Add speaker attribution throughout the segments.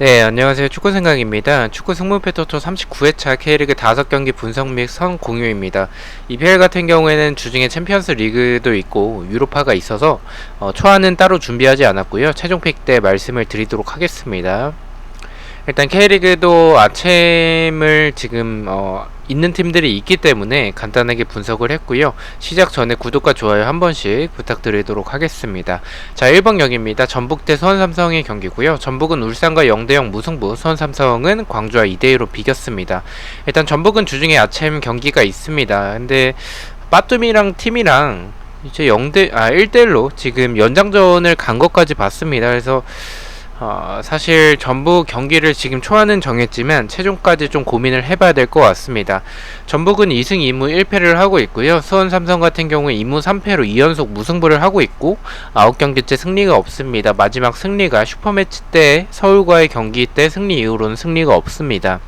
Speaker 1: 네, 안녕하세요. 축구생각입니다. 축구 승무패토토 39회차 K리그 5경기 분석 및 선 공유입니다. EPL 같은 경우에는 주중에 챔피언스 리그도 있고 유로파가 있어서 초안은 따로 준비하지 않았고요. 최종픽 때 말씀을 드리도록 하겠습니다. 일단 K리그도 아챔을 지금 있는 팀들이 있기 때문에 간단하게 분석을 했고요. 시작 전에 구독과 좋아요 한 번씩 부탁드리도록 하겠습니다. 자, 1번 경기입니다. 전북 대 수원삼성의 경기고요. 전북은 울산과 0대0 무승부, 수원삼성은 광주와 2대2로 비겼습니다. 일단 전북은 주중에 아챔 경기가 있습니다. 근데 빠뚜미랑 팀이랑 이제 1대1로 지금 연장전을 간 것까지 봤습니다. 그래서 사실 전북 경기를 지금 초안은 정했지만 최종까지 좀 고민을 해봐야 될 것 같습니다. 전북은 2승 2무 1패를 하고 있고요. 수원 삼성 같은 경우에 2무 3패로 2연속 무승부를 하고 있고 9경기째 승리가 없습니다. 마지막 승리가 슈퍼매치 때 서울과의 경기 때 승리 이후로는 승리가 없습니다.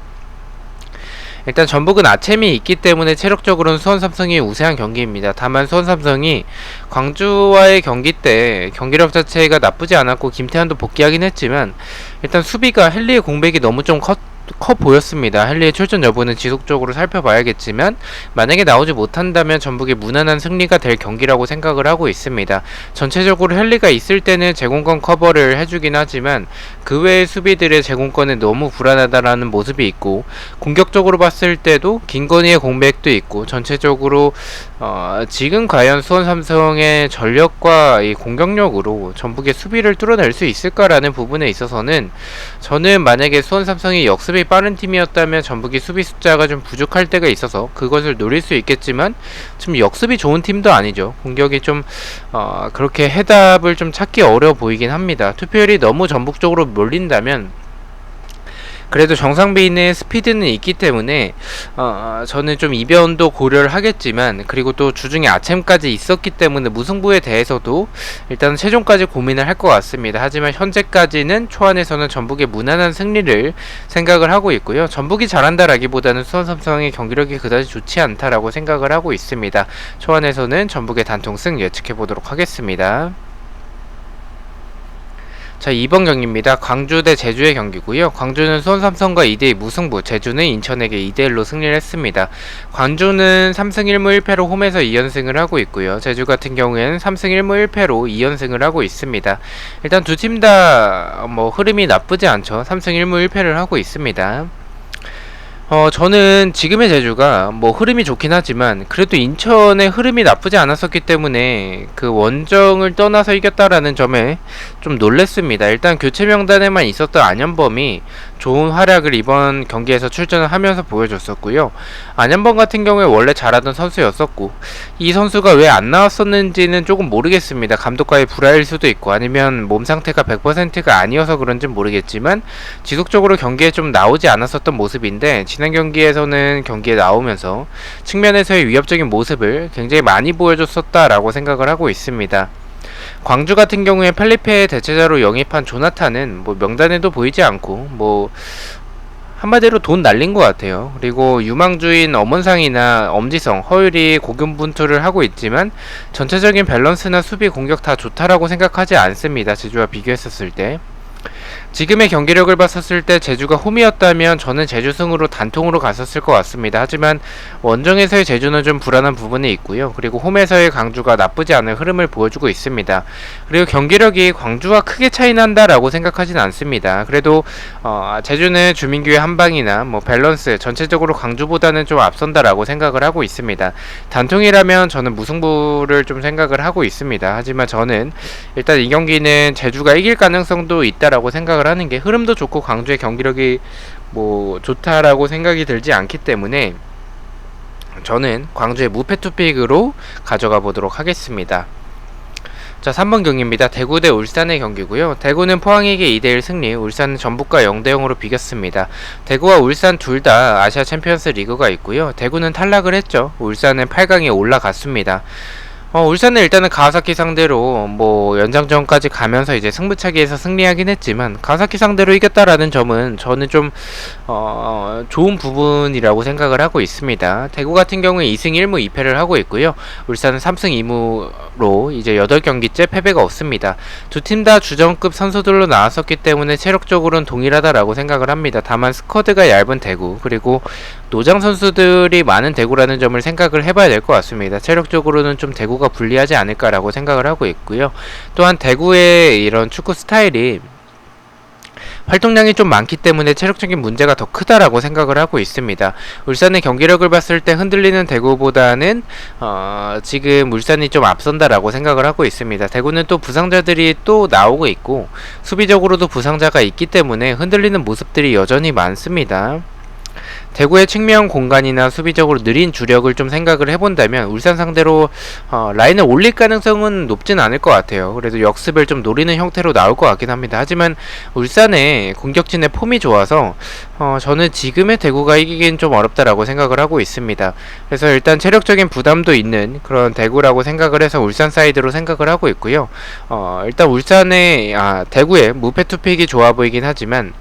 Speaker 1: 일단 전북은 아챔이 있기 때문에 체력적으로는 수원삼성이 우세한 경기입니다. 다만 수원삼성이 광주와의 경기 때 경기력 자체가 나쁘지 않았고 김태환도 복귀하긴 했지만 일단 수비가 헨리의 공백이 너무 좀 커 보였습니다. 헨리의 출전 여부는 지속적으로 살펴봐야겠지만 만약에 나오지 못한다면 전북이 무난한 승리가 될 경기라고 생각을 하고 있습니다. 전체적으로 헨리가 있을 때는 제공권 커버를 해주긴 하지만 그 외의 수비들의 제공권은 너무 불안하다라는 모습이 있고 공격적으로 봤을 때도 김건희의 공백도 있고 전체적으로 지금 과연 수원 삼성의 전력과 이 공격력으로 전북의 수비를 뚫어낼 수 있을까라는 부분에 있어서는 저는 만약에 수원 삼성이 역습이 빠른 팀이었다면 전북이 수비 숫자가 좀 부족할 때가 있어서 그것을 노릴 수 있겠지만 지금 역습이 좋은 팀도 아니죠. 공격이 좀 그렇게 해답을 좀 찾기 어려워 보이긴 합니다. 투표율이 너무 전북 쪽으로 몰린다면 그래도 정상비인의 스피드는 있기 때문에 저는 좀 이변도 고려를 하겠지만 그리고 또 주중에 아챔까지 있었기 때문에 무승부에 대해서도 일단 최종까지 고민을 할 것 같습니다. 하지만 현재까지는 초안에서는 전북의 무난한 승리를 생각을 하고 있고요. 전북이 잘한다라기보다는 수원삼성의 경기력이 그다지 좋지 않다라고 생각을 하고 있습니다. 초안에서는 전북의 단통승 예측해보도록 하겠습니다. 자, 2번 경기입니다. 광주 대 제주의 경기고요. 광주는 수원삼성과 2대2 무승부, 제주는 인천에게 2대1로 승리를 했습니다. 광주는 3승 1무 1패로 홈에서 2연승을 하고 있고요. 제주 같은 경우에는 3승 1무 1패로 2연승을 하고 있습니다. 일단 두 팀 다 흐름이 나쁘지 않죠. 3승 1무 1패를 하고 있습니다. 저는 지금의 제주가 흐름이 좋긴 하지만 그래도 인천의 흐름이 나쁘지 않았었기 때문에 그 원정을 떠나서 이겼다라는 점에 좀 놀랬습니다. 일단 교체 명단에만 있었던 안현범이 좋은 활약을 이번 경기에서 출전을 하면서 보여줬었고요. 안현범 같은 경우에 원래 잘하던 선수였었고 이 선수가 왜 안 나왔었는지는 조금 모르겠습니다. 감독과의 불화일 수도 있고 아니면 몸 상태가 100%가 아니어서 그런지는 모르겠지만 지속적으로 경기에 좀 나오지 않았었던 모습인데 지난 경기에서는 경기에 나오면서 측면에서의 위협적인 모습을 굉장히 많이 보여줬었다라고 생각을 하고 있습니다. 광주 같은 경우에 펠리페 대체자로 영입한 조나탄은 명단에도 보이지 않고 한마디로 돈 날린 것 같아요. 그리고 유망주인 엄원상이나 엄지성, 허율이 고군분투를 하고 있지만 전체적인 밸런스나 수비 공격 다 좋다라고 생각하지 않습니다. 제주와 비교했었을 때. 지금의 경기력을 봤었을 때 제주가 홈이었다면 저는 제주승으로 단통으로 갔었을 것 같습니다. 하지만 원정에서의 제주는 좀 불안한 부분이 있고요. 그리고 홈에서의 광주가 나쁘지 않은 흐름을 보여주고 있습니다. 그리고 경기력이 광주와 크게 차이 난다라고 생각하진 않습니다. 그래도 제주는 주민규의 한방이나 밸런스 전체적으로 광주보다는 좀 앞선다라고 생각을 하고 있습니다. 단통이라면 저는 무승부를 좀 생각을 하고 있습니다. 하지만 저는 일단 이 경기는 제주가 이길 가능성도 있다라고 생각을 하는 게 흐름도 좋고 광주의 경기력이 좋다라고 생각이 들지 않기 때문에 저는 광주의 무패 투픽으로 가져가 보도록 하겠습니다. 자, 3번 경기입니다. 대구 대 울산의 경기고요. 대구는 포항에게 2대1 승리, 울산은 전북과 0대0으로 비겼습니다. 대구와 울산 둘 다 아시아 챔피언스 리그가 있고요. 대구는 탈락을 했죠. 울산은 8강에 올라갔습니다. 울산은 일단은 가와사키 상대로 뭐 연장전까지 가면서 이제 승부차기에서 승리하긴 했지만 가와사키 상대로 이겼다라는 점은 저는 좀 좋은 부분이라고 생각을 하고 있습니다. 대구 같은 경우에 2승 1무 2패를 하고 있고요. 울산은 3승 2무로 이제 8경기째 패배가 없습니다. 두 팀 다 주전급 선수들로 나왔었기 때문에 체력적으로는 동일하다라고 생각을 합니다. 다만 스쿼드가 얇은 대구, 그리고 노장 선수들이 많은 대구라는 점을 생각을 해봐야 될 것 같습니다. 체력적으로는 좀 대구가 불리하지 않을까라고 생각을 하고 있고요. 또한 대구의 이런 축구 스타일이 활동량이 좀 많기 때문에 체력적인 문제가 더 크다라고 생각을 하고 있습니다. 울산의 경기력을 봤을 때 흔들리는 대구보다는 지금 울산이 좀 앞선다라고 생각을 하고 있습니다. 대구는 또 부상자들이 또 나오고 있고 수비적으로도 부상자가 있기 때문에 흔들리는 모습들이 여전히 많습니다. 대구의 측면 공간이나 수비적으로 느린 주력을 좀 생각을 해본다면 울산 상대로 라인을 올릴 가능성은 높진 않을 것 같아요. 그래도 역습을 좀 노리는 형태로 나올 것 같긴 합니다. 하지만 울산의 공격진의 폼이 좋아서 저는 지금의 대구가 이기긴 좀 어렵다라고 생각을 하고 있습니다. 그래서 일단 체력적인 부담도 있는 그런 대구라고 생각을 해서 울산 사이드로 생각을 하고 있고요. 일단 대구의 무패 투픽이 좋아 보이긴 하지만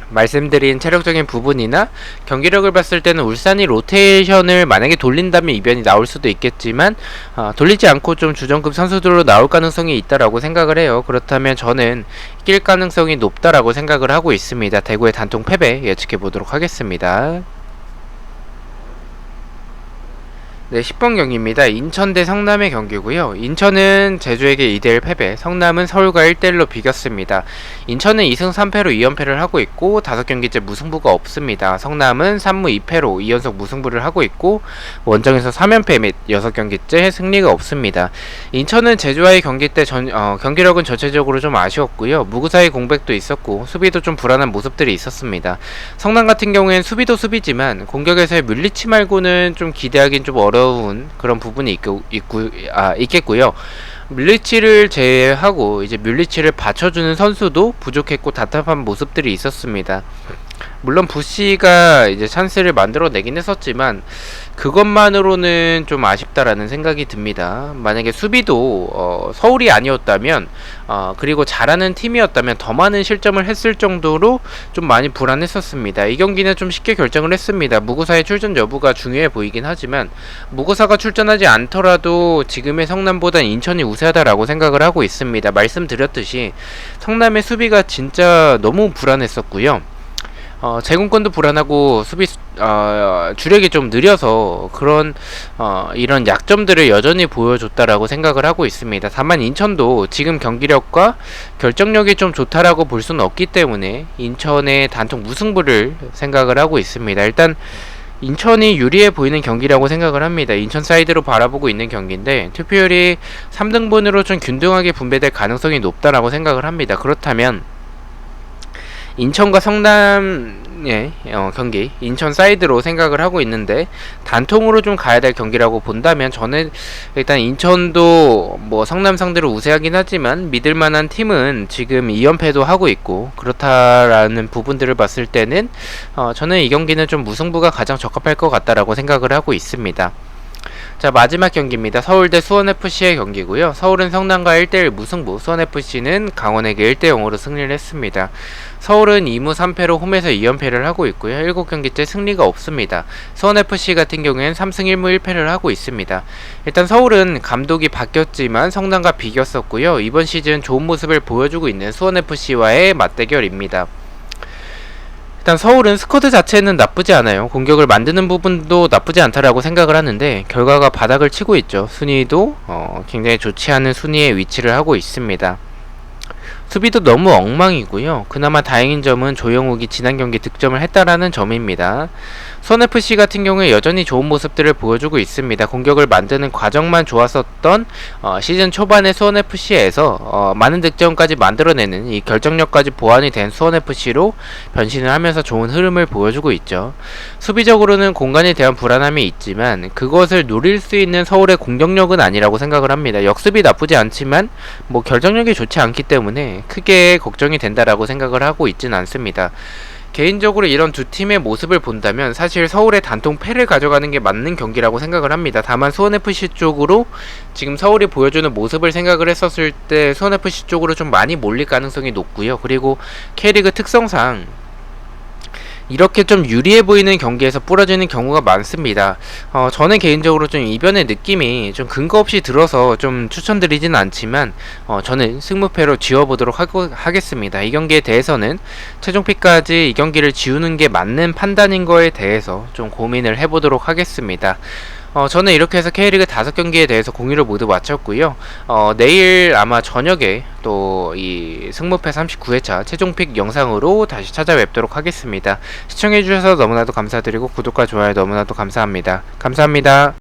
Speaker 1: 말씀드린 체력적인 부분이나 경기력을 봤을 때는 울산이 로테이션을 만약에 돌린다면 이변이 나올 수도 있겠지만 돌리지 않고 좀 주전급 선수들로 나올 가능성이 있다라고 생각을 해요. 그렇다면 저는 이길 가능성이 높다라고 생각을 하고 있습니다. 대구의 단통 패배 예측해 보도록 하겠습니다. 네, 10번 경기입니다. 인천 대 성남의 경기고요. 인천은 제주에게 2대1 패배, 성남은 서울과 1대1로 비겼습니다. 인천은 2승 3패로 2연패를 하고 있고 5경기째 무승부가 없습니다. 성남은 3무 2패로 2연속 무승부를 하고 있고 원정에서 3연패 및 6경기째 승리가 없습니다. 인천은 제주와의 경기 때 경기력은 전체적으로 좀 아쉬웠고요. 무구사의 공백도 있었고 수비도 좀 불안한 모습들이 있었습니다. 성남 같은 경우에는 수비도 수비지만 공격에서의 물리치 말고는 좀 기대하긴 좀 어려운 그런 부분이 있겠고요. 뮬리치를 제외하고 이제 뮬리치를 받쳐주는 선수도 부족했고 답답한 모습들이 있었습니다. 물론 부시가 이제 찬스를 만들어내긴 했었지만 그것만으로는 좀 아쉽다라는 생각이 듭니다. 만약에 수비도 서울이 아니었다면 그리고 잘하는 팀이었다면 더 많은 실점을 했을 정도로 좀 많이 불안했었습니다. 이 경기는 좀 쉽게 결정을 했습니다. 무구사의 출전 여부가 중요해 보이긴 하지만 무구사가 출전하지 않더라도 지금의 성남보단 인천이 우세하다라고 생각을 하고 있습니다. 말씀드렸듯이 성남의 수비가 진짜 너무 불안했었고요. 제공권도 불안하고 주력이 좀 느려서 그런 이런 약점들을 여전히 보여줬다라고 생각을 하고 있습니다. 다만 인천도 지금 경기력과 결정력이 좀 좋다라고 볼 수는 없기 때문에 인천의 단통 무승부를 생각을 하고 있습니다. 일단 인천이 유리해 보이는 경기라고 생각을 합니다. 인천 사이드로 바라보고 있는 경기인데 투표율이 3등분으로 좀 균등하게 분배될 가능성이 높다라고 생각을 합니다. 그렇다면 인천과 성남의 경기, 인천 사이드로 생각을 하고 있는데 단통으로 좀 가야 될 경기라고 본다면 저는 일단 인천도 뭐 성남 상대로 우세하긴 하지만 믿을만한 팀은 지금 2연패도 하고 있고 그렇다라는 부분들을 봤을 때는 저는 이 경기는 좀 무승부가 가장 적합할 것 같다라고 생각을 하고 있습니다. 자, 마지막 경기입니다. 서울대 수원FC의 경기고요. 서울은 성남과 1대1 무승부, 수원FC는 강원에게 1대0으로 승리를 했습니다. 서울은 2무 3패로 홈에서 2연패를 하고 있고요. 7경기째 승리가 없습니다. 수원FC 같은 경우에는 3승 1무 1패를 하고 있습니다. 일단 서울은 감독이 바뀌었지만 성남과 비겼었고요. 이번 시즌 좋은 모습을 보여주고 있는 수원FC와의 맞대결입니다. 일단 서울은 스쿼드 자체는 나쁘지 않아요. 공격을 만드는 부분도 나쁘지 않다라고 생각을 하는데 결과가 바닥을 치고 있죠. 순위도 굉장히 좋지 않은 순위에 위치를 하고 있습니다. 수비도 너무 엉망이고요. 그나마 다행인 점은 조영욱이 지난 경기 득점을 했다라는 점입니다. 수원FC 같은 경우에 여전히 좋은 모습들을 보여주고 있습니다. 공격을 만드는 과정만 좋았었던 시즌 초반의 수원FC에서 많은 득점까지 만들어내는 이 결정력까지 보완이 된 수원FC로 변신을 하면서 좋은 흐름을 보여주고 있죠. 수비적으로는 공간에 대한 불안함이 있지만 그것을 노릴 수 있는 서울의 공격력은 아니라고 생각을 합니다. 역습이 나쁘지 않지만 뭐 결정력이 좋지 않기 때문에 크게 걱정이 된다라고 생각을 하고 있진 않습니다. 개인적으로 이런 두 팀의 모습을 본다면 사실 서울의 단통 패를 가져가는 게 맞는 경기라고 생각을 합니다. 다만 수원FC 쪽으로 지금 서울이 보여주는 모습을 생각을 했었을 때 수원FC 쪽으로 좀 많이 몰릴 가능성이 높고요. 그리고 K리그 특성상 이렇게 좀 유리해 보이는 경기에서 부러지는 경우가 많습니다. 저는 개인적으로 좀 이변의 느낌이 좀 근거 없이 들어서 좀 추천드리지는 않지만 저는 승무패로 지워보도록 하겠습니다. 이 경기에 대해서는 최종픽까지 이 경기를 지우는 게 맞는 판단인 거에 대해서 좀 고민을 해보도록 하겠습니다. 저는 이렇게 해서 K리그 5경기에 대해서 공유를 모두 마쳤고요. 내일 아마 저녁에 또 이 승무패 39회차 최종픽 영상으로 다시 찾아뵙도록 하겠습니다. 시청해주셔서 너무나도 감사드리고 구독과 좋아요 너무나도 감사합니다. 감사합니다.